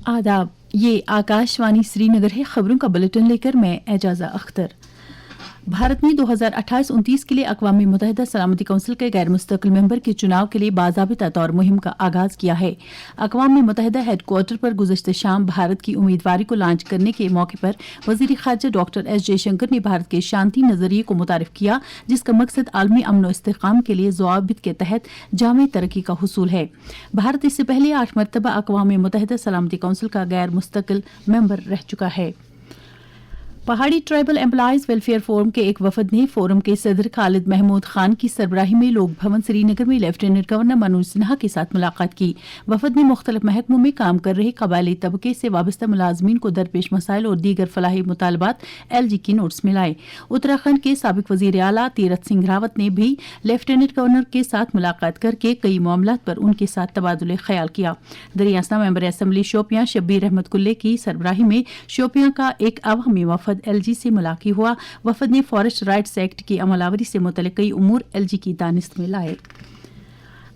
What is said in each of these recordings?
आदाब, ये आकाशवाणी श्रीनगर है। खबरों का बुलेटिन लेकर मैं एजाजा अख्तर। भारत ने 2028-29 के लिए अक़वाम मुत्तहिदा सलामती कौंसिल के गैर मुस्तकिल मेंबर के चुनाव के लिए बाज़ाबिता तौर मुहिम का आगाज किया है। अक़वाम मुत्तहिदा हेडक्वार्टर पर गुज़श्ता शाम भारत की उम्मीदवारी को लॉन्च करने के मौके पर वज़ीर ख़ारजा डॉक्टर एस जयशंकर ने भारत के शांति नज़रिए को मुतारिफ किया, जिसका मकसद आलमी अमन व इस्तेहकाम के लिए ज़वाबित के तहत जामे तरक्की का हुसूल है। भारत इससे पहले 8 मरतबा अक़वाम मुत्तहिदा सलामती कौंसिल का गैर मुस्तकिल मेंबर रह चुका है। पहाड़ी ट्राइबल एम्प्लॉइज वेलफेयर फोरम के एक वफद ने फोरम के सदर खालिद महमूद खान की सरबराही में लोक भवन श्रीनगर में लेफ्टिनेंट गवर्नर मनोज सिन्हा के साथ मुलाकात की। वफद ने मुख्तलिफ महकमों में काम कर रहे कबायली तबके से वाबस्ता मुलाजमीन को दरपेश मसाइल और दीगर फलाही मुतालबात LG की नोट्स में लाए। उत्तराखंड के साबिक वजीर आला तीरथ सिंह रावत ने भी लेफ्टिनेंट गवर्नर के साथ मुलाकात करके कई मामलात पर उनके साथ तबादुल ख्याल किया। दरियासना मेंबर असम्बली शोपियां शब्बीर अहमद कुल्ले की सरबराही में शोपियां का एक अवामी वफद LG से मुलाकात हुआ। वफद ने फॉरेस्ट राइट्स एक्ट की अमलावरी से मुतल्लिक कई उमूर LG की दानिस्त में लाए।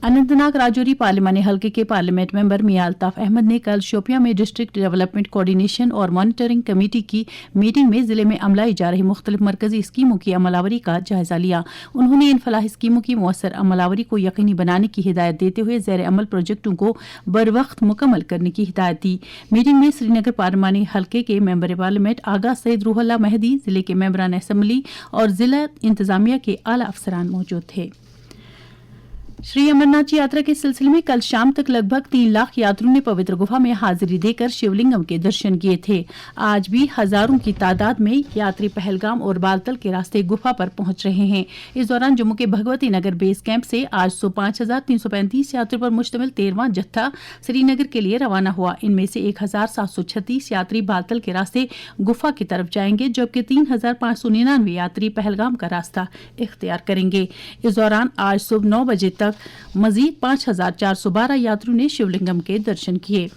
अनंतनाग राजौरी पार्लिमानी हल्के के पार्लियामेंट मेंबर मियां अल्ताफ अहमद ने कल शोपियां में डिस्ट्रिक्ट डेवलपमेंट कोऑर्डिनेशन और मॉनिटरिंग कमेटी की मीटिंग में जिले में अमलाई जा रही मुख्तलिफ मरकजी स्कीमों की अमलावरी का जायजा लिया। उन्होंने इन फलाही स्कीमों की मौसर अमलावरी को यकीनी बनाने की हिदायत देते हुए ज़ेर अमल प्रोजेक्टों को बर वक्त मुकम्मल करने की हिदायत दी। मीटिंग में श्रीनगर पार्लिमानी हल्के के मेंबर पार्लियामेंट आगा सईद रूहुल्लाह महदी, जिले के मेंबरान असम्बली और जिला इंतजामिया के आला अफसरान मौजूद थे। श्री अमरनाथ जी यात्रा के सिलसिले में कल शाम तक लगभग 3 लाख यात्रियों ने पवित्र गुफा में हाजिरी देकर शिवलिंगम के दर्शन किए थे। आज भी हजारों की तादाद में यात्री पहलगाम और बालतल के रास्ते गुफा पर पहुंच रहे हैं। इस दौरान जम्मू के भगवती नगर बेस कैंप से आज 5,335 यात्रियों पर मुश्तमिल 13वां जत्था श्रीनगर के लिए रवाना हुआ। इनमें से 1,736 यात्री बालतल के रास्ते गुफा की तरफ जाएंगे, जबकि 3,599 यात्री पहलगाम का रास्ता इख्तियार करेंगे। इस दौरान आज सुबह 9 बजे तक मजीद 5,412 यात्रियों ने शिवलिंगम के दर्शन किए।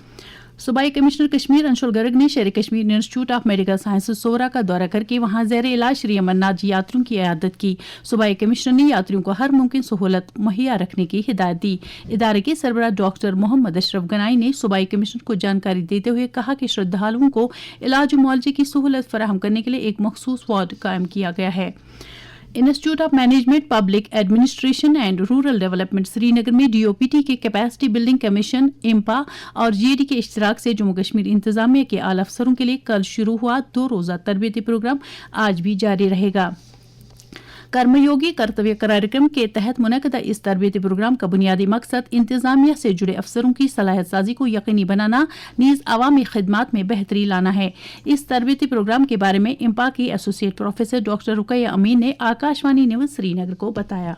सूबाई कमिश्नर कश्मीर अंशुल गर्ग ने Sher Kashmir Institute of Medical Sciences Soura का दौरा करके वहां ज़ेर इलाज श्री अमरनाथ जी यात्रियों की इयादत की। सूबाई कमिश्नर ने यात्रियों को हर मुमकिन सहूलत मुहैया रखने की हिदायत दी। इदारे के सरबराह डॉक्टर मोहम्मद अशरफ गनाई ने सूबाई कमिश्नर को जानकारी देते हुए कहा कि श्रद्धालुओं को इलाज और मुआलजे की सहूलत फराहम करने के लिए एक मखसूस वार्ड कायम किया गया है। Institute of management public administration and rural development Srinagar में DOPT के कैपेसिटी बिल्डिंग कमीशन IMPA और GAD के इश्तराक से जम्मू कश्मीर इंतजामिया के आला अफसरों के लिए कल शुरू हुआ 2 रोज़ा तरबियती प्रोग्राम आज भी जारी रहेगा। कर्मयोगी कर्तव्य कार्यक्रम के तहत मुनक़दा इस तरबियती प्रोग्राम का बुनियादी मकसद इंतजामिया से जुड़े अफसरों की सलाहियत साजी को यकीनी बनाना, नीज़ अवामी खिदमात में बेहतरी लाना है। इस तरबियती प्रोग्राम के बारे में IMPA की एसोसिएट प्रोफेसर डॉक्टर रुकैया अमीन ने आकाशवाणी न्यूज़ श्रीनगर को बताया।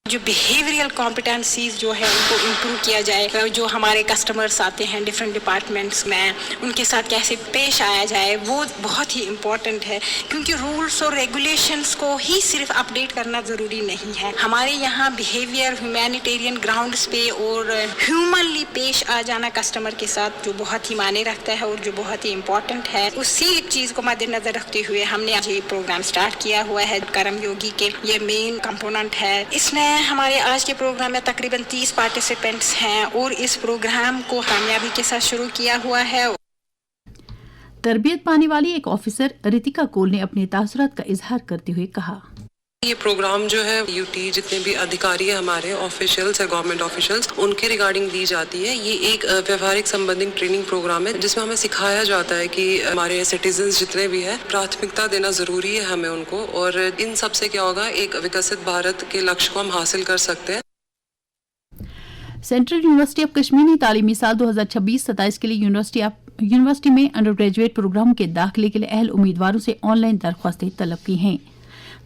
जो बिहेवियरल कॉम्पिटेंसीज जो है उनको इम्प्रूव किया जाए। जो हमारे कस्टमर्स आते हैं डिफरेंट डिपार्टमेंट्स में, उनके साथ कैसे पेश आया जाए वो बहुत ही इम्पॉर्टेंट है, क्योंकि रूल्स और रेगुलेशंस को ही सिर्फ अपडेट करना ज़रूरी नहीं है। हमारे यहाँ बिहेवियर ह्यूमैनिटेरियन ग्राउंड्स पे और ह्यूमनली पेश आ जाना कस्टमर के साथ जो बहुत ही मायने रखता है और जो बहुत ही इम्पॉर्टेंट है, उसी एक चीज़ को मद्देनजर रखते हुए हमने आज ये प्रोग्राम स्टार्ट किया हुआ है। कर्मयोगी के ये मेन कंपोनेंट है। इसमें हमारे आज के प्रोग्राम में तकरीबन 30 पार्टिसिपेंट्स हैं और इस प्रोग्राम को कामयाबी के साथ शुरू किया हुआ है। तरबियत पाने वाली एक ऑफिसर रितिका कोल ने अपने तासुरात का इजहार करते हुए कहा, ये प्रोग्राम जो है UT जितने भी अधिकारी है हमारे ऑफिशियल्स है, गवर्नमेंट ऑफिशियल्स, उनके रिगार्डिंग दी जाती है। ये एक व्यवहारिक संबंधित ट्रेनिंग प्रोग्राम है जिसमें हमें सिखाया जाता है कि हमारे सिटीजन्स जितने भी हैं प्राथमिकता देना जरूरी है हमें उनको, और इन सब से क्या होगा, एक विकसित भारत के लक्ष्य को हम हासिल कर सकते हैं। सेंट्रल यूनिवर्सिटी ऑफ कश्मीर ने तालीमी साल 2026-27 के लिए यूनिवर्सिटी में अंडर ग्रेजुएट प्रोग्राम के दाखिले के लिए अहल उम्मीदवारों से ऑनलाइन दरख्वास्तें तलब की हैं।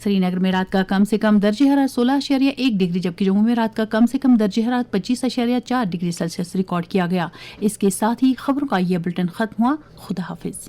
श्रीनगर में रात का कम से कम दर्जे हरारत 16.1 डिग्री, जबकि जम्मू में रात का कम से कम दर्जे हरारत 25.4 डिग्री सेल्सियस रिकॉर्ड किया गया। इसके साथ ही खबरों का यह बुलेटिन खत्म हुआ। खुदा हाफिज।